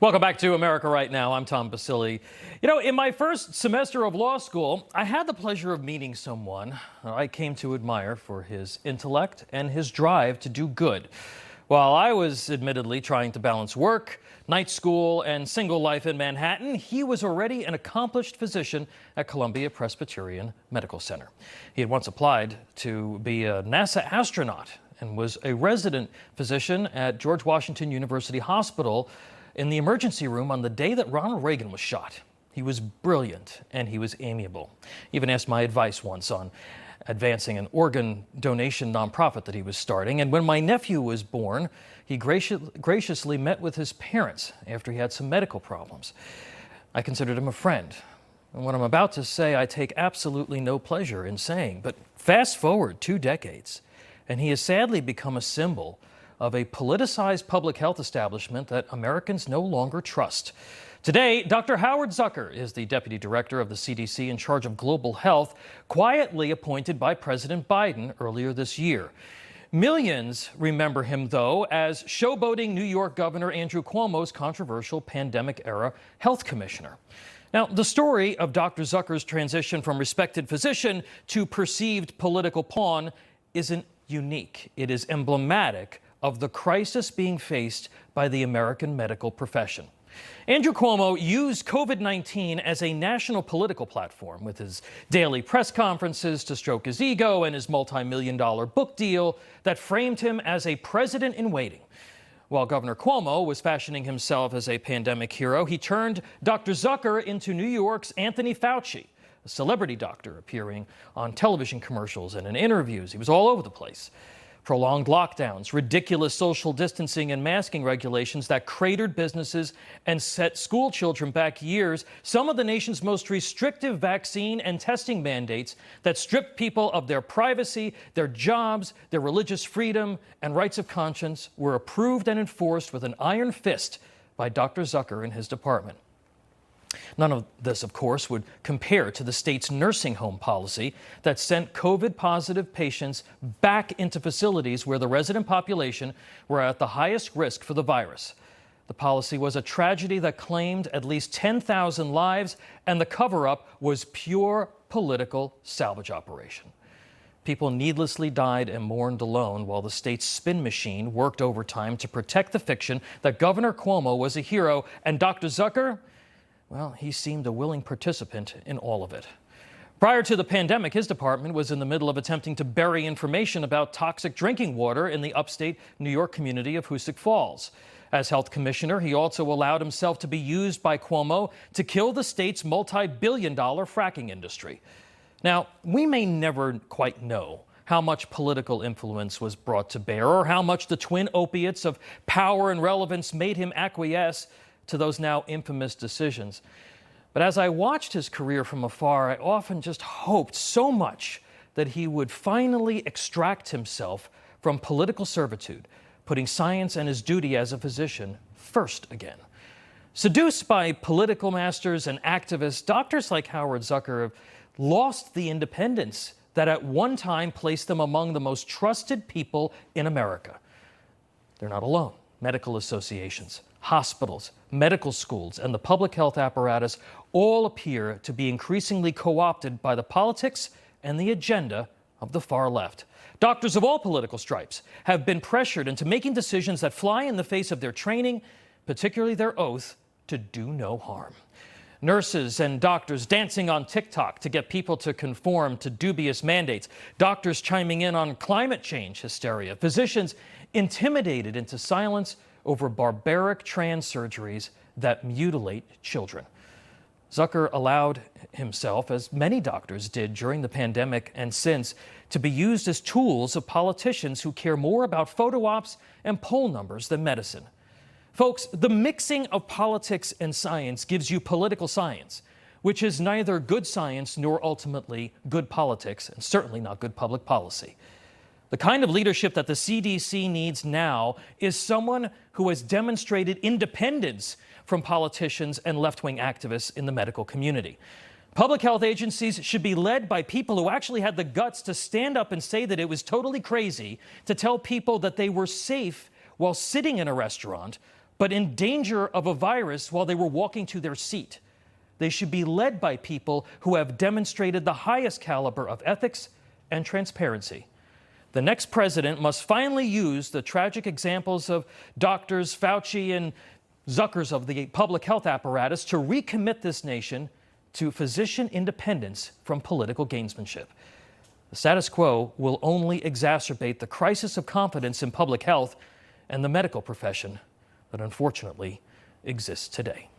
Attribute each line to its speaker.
Speaker 1: Welcome back to America Right Now. I'm Tom Basile. You know, in my first semester of law school, I had the pleasure of meeting someone I came to admire for his intellect and his drive to do good. While I was admittedly trying to balance work, night school, and single life in Manhattan, he was already an accomplished physician at Columbia Presbyterian Medical Center. He had once applied to be a NASA astronaut and was a resident physician at George Washington University Hospital in the emergency room on the day that Ronald Reagan was shot. He was brilliant and he was amiable. He even asked my advice once on advancing an organ donation nonprofit that he was starting. And when my nephew was born, he graciously met with his parents after he had some medical problems. I considered him a friend. And what I'm about to say, I take absolutely no pleasure in saying. But fast forward 2 decades, and he has sadly become a symbol of a politicized public health establishment that Americans no longer trust. Today, Dr. Howard Zucker is the deputy director of the CDC in charge of global health, quietly appointed by President Biden earlier this year. Millions remember him, though, as showboating New York Governor Andrew Cuomo's controversial pandemic-era health commissioner. Now, the story of Dr. Zucker's transition from respected physician to perceived political pawn isn't unique. It is emblematic of the crisis being faced by the American medical profession. Andrew Cuomo used COVID-19 as a national political platform with his daily press conferences to stroke his ego and his multi-million-dollar book deal that framed him as a president in waiting. While Governor Cuomo was fashioning himself as a pandemic hero, he turned Dr. Zucker into New York's Anthony Fauci, a celebrity doctor appearing on television commercials and in interviews. He was all over the place. Prolonged lockdowns, ridiculous social distancing and masking regulations that cratered businesses and set school children back years, some of the nation's most restrictive vaccine and testing mandates that stripped people of their privacy, their jobs, their religious freedom, and rights of conscience were approved and enforced with an iron fist by Dr. Zucker and his department. None of this, of course, would compare to the state's nursing home policy that sent COVID-positive patients back into facilities where the resident population were at the highest risk for the virus. The policy was a tragedy that claimed at least 10,000 lives, and the cover-up was pure political salvage operation. People needlessly died and mourned alone while the state's spin machine worked overtime to protect the fiction that Governor Cuomo was a hero and Dr. Zucker, well, he seemed a willing participant in all of it. Prior to the pandemic, his department was in the middle of attempting to bury information about toxic drinking water in the upstate New York community of Hoosick Falls. As health commissioner, he also allowed himself to be used by Cuomo to kill the state's multi-billion-dollar fracking industry. Now, we may never quite know how much political influence was brought to bear or how much the twin opiates of power and relevance made him acquiesce to those now infamous decisions. But as I watched his career from afar, I often just hoped so much that he would finally extract himself from political servitude, putting science and his duty as a physician first again. Seduced by political masters and activists, doctors like Howard Zucker have lost the independence that at one time placed them among the most trusted people in America. They're not alone. Medical associations, hospitals, medical schools, and the public health apparatus all appear to be increasingly co-opted by the politics and the agenda of the far left. Doctors of all political stripes have been pressured into making decisions that fly in the face of their training, particularly their oath to do no harm. Nurses and doctors dancing on TikTok to get people to conform to dubious mandates. Doctors chiming in on climate change hysteria. Physicians intimidated into silence over barbaric trans surgeries that mutilate children. Zucker allowed himself, as many doctors did during the pandemic and since, to be used as tools of politicians who care more about photo ops and poll numbers than medicine. Folks, the mixing of politics and science gives you political science, which is neither good science nor ultimately good politics, and certainly not good public policy. The kind of leadership that the CDC needs now is someone who has demonstrated independence from politicians and left-wing activists in the medical community. Public health agencies should be led by people who actually had the guts to stand up and say that it was totally crazy to tell people that they were safe while sitting in a restaurant, but in danger of a virus while they were walking to their seat. They should be led by people who have demonstrated the highest caliber of ethics and transparency. The next president must finally use the tragic examples of doctors Fauci and Zuckers of the public health apparatus to recommit this nation to physician independence from political gamesmanship. The status quo will only exacerbate the crisis of confidence in public health and the medical profession that unfortunately exists today.